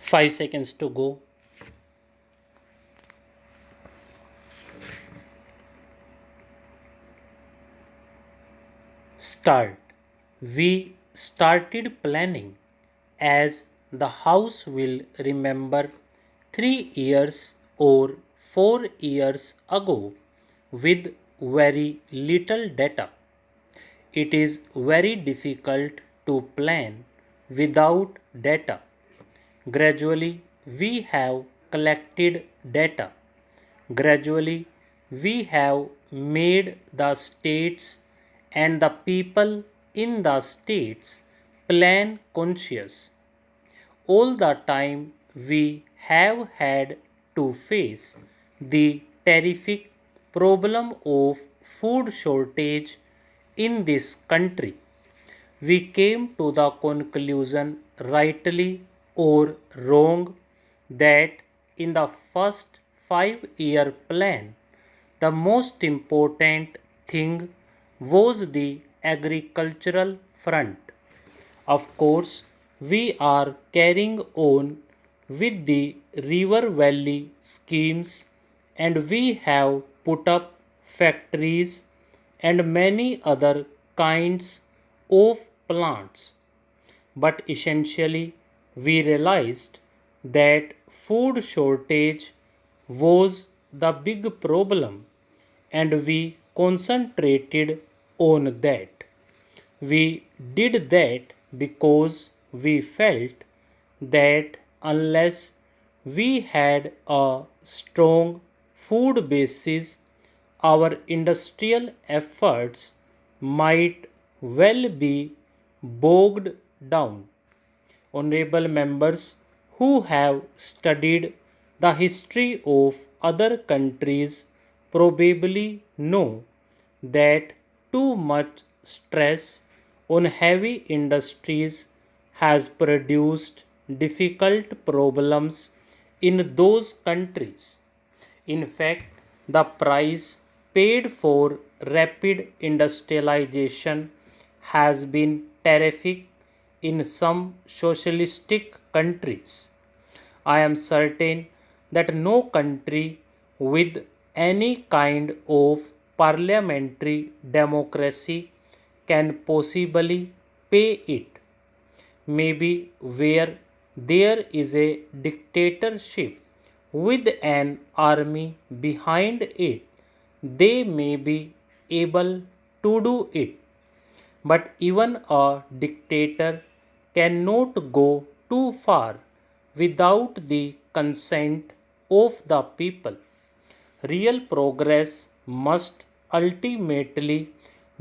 5 seconds to go. Start. We started planning as the house will remember 3 years or 4 years ago with very little data. It is very difficult to plan without data. Gradually, we have collected data. Gradually, we have made the states and the people in the states plan conscious. All the time, we have had to face the terrific problem of food shortage in this country. We came to the conclusion, rightly or wrong, that in the first 5-year plan, the most important thing was the agricultural front. Of course, we are carrying on with the river valley schemes and we have put up factories and many other kinds of plants. But essentially, we realized that food shortage was the big problem and we concentrated on that. We did that because we felt that unless we had a strong food basis, our industrial efforts might well be bogged down. Honorable members who have studied the history of other countries probably know that too much stress on heavy industries has produced difficult problems in those countries. In fact, the price paid for rapid industrialization has been terrific in some socialistic countries. I am certain that no country with any kind of parliamentary democracy can possibly pay it. Maybe where there is a dictatorship with an army behind it, they may be able to do it. But even a dictator cannot go too far without the consent of the people. Real progress must ultimately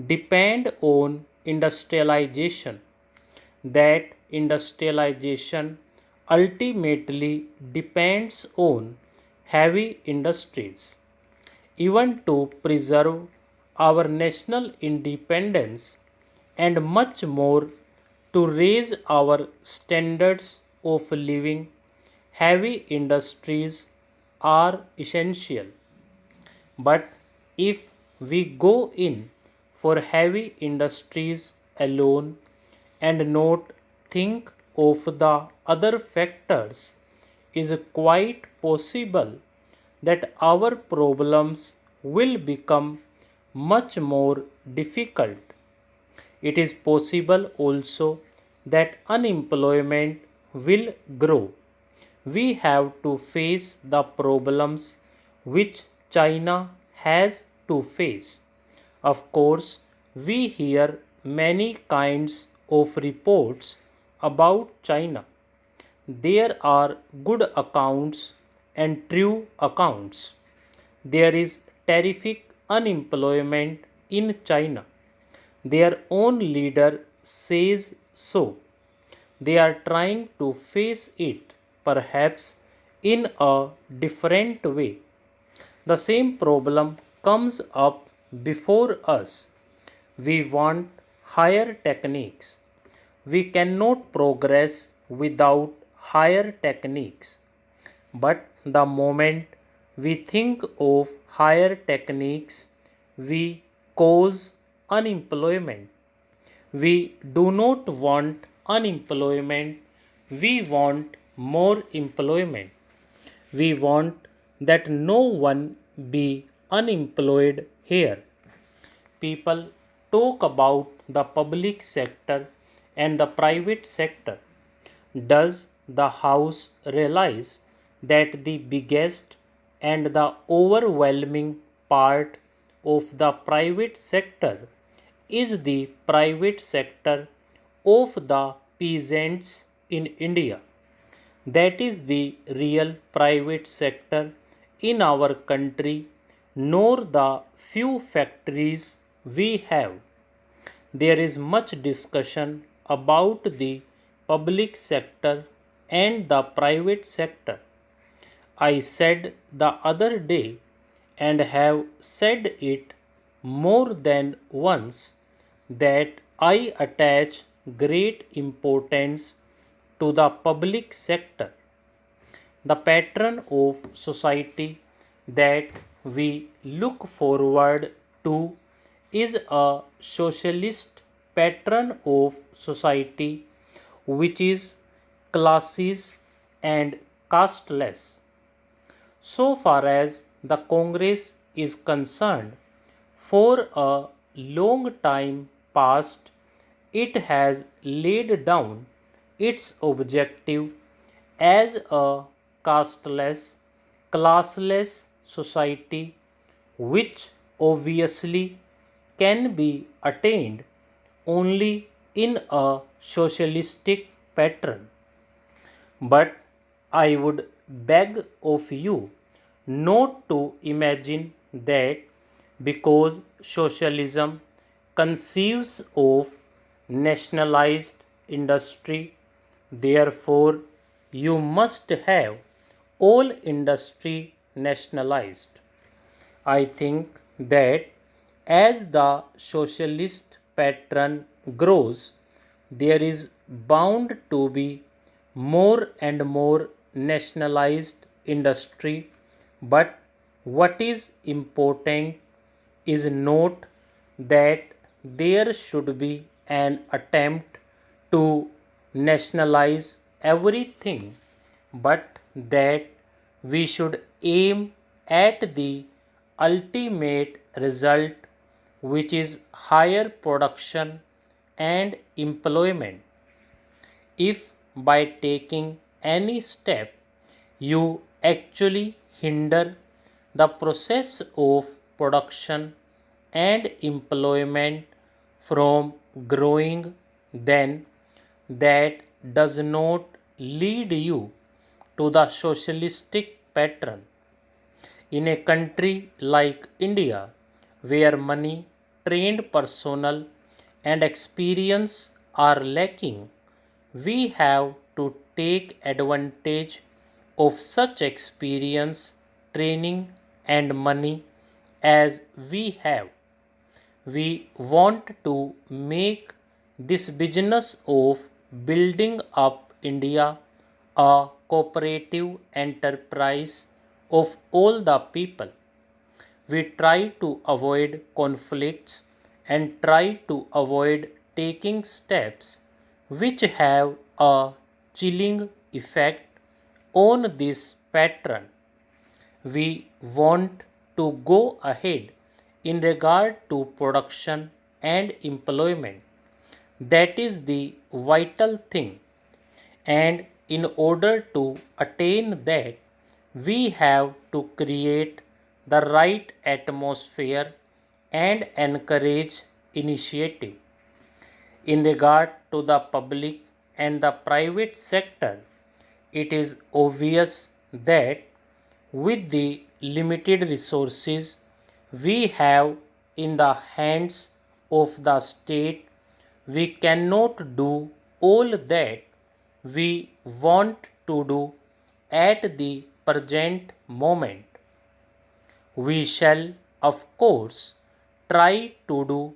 depend on industrialization. That industrialization ultimately depends on heavy industries. Even to preserve our national independence and much more to raise our standards of living, heavy industries are essential. But if we go in for heavy industries alone and not think of the other factors, is quite possible that our problems will become much more difficult. It is possible also that unemployment will grow. We have to face the problems which China has to face. Of course, we hear many kinds of reports about China. There are good accounts and true accounts. There is terrific unemployment in China. Their own leader says so. They are trying to face it, perhaps in a different way. The same problem comes up before us. We want higher techniques. We cannot progress without higher techniques. But the moment we think of higher techniques, we cause unemployment. We do not want unemployment, we want more employment. We want that no one be unemployed here. People talk about the public sector and the private sector. Does the House realize that the biggest and the overwhelming part of the private sector is the private sector of the peasants in India? That is the real private sector in our country, nor the few factories we have. There is much discussion about the public sector and the private sector. I said the other day, and have said it more than once, that I attach great importance to the public sector. The pattern of society that we look forward to is a socialist pattern of society which is classes and casteless. So far as the Congress is concerned, for a long time past, it has laid down its objective as a casteless, classless society, which obviously can be attained only in a socialistic pattern. But I would beg of you not to imagine that because socialism conceives of nationalized industry, therefore you must have all industry nationalized. I think that as the socialist pattern grows, there is bound to be more and more nationalized industry, but what is important is note that there should be an attempt to nationalize everything, but that we should aim at the ultimate result, which is higher production and employment. If by taking any step you actually hinder the process of production and employment from growing, then that does not lead you to the socialistic pattern. In a country like India, where money, trained personnel, and experience are lacking, we have to take advantage of such experience, training, and money as we have. We want to make this business of building up India a cooperative enterprise of all the people. We try to avoid conflicts and try to avoid taking steps which have a chilling effect on this pattern. We want to go ahead in regard to production and employment. That is the vital thing. And in order to attain that, we have to create the right atmosphere and encourage initiative. In regard to the public and the private sector, it is obvious that with the limited resources we have in the hands of the state, we cannot do all that we want to do at the present moment. We shall, of course, try to do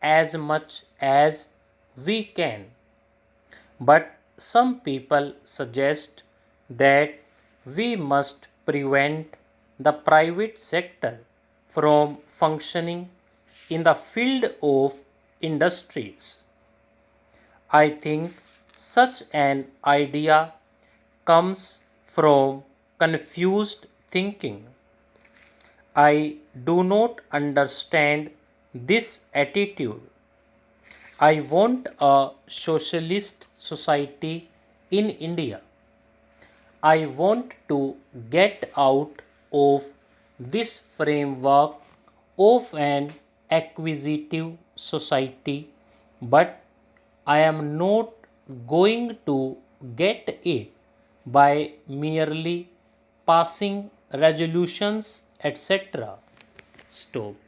as much as we can, but some people suggest that we must prevent the private sector from functioning in the field of industries. I think such an idea comes from confused thinking. I do not understand this attitude. I want a socialist society in India. I want to get out of this framework of an acquisitive society, but I am not going to get it by merely passing resolutions, etc. Stop.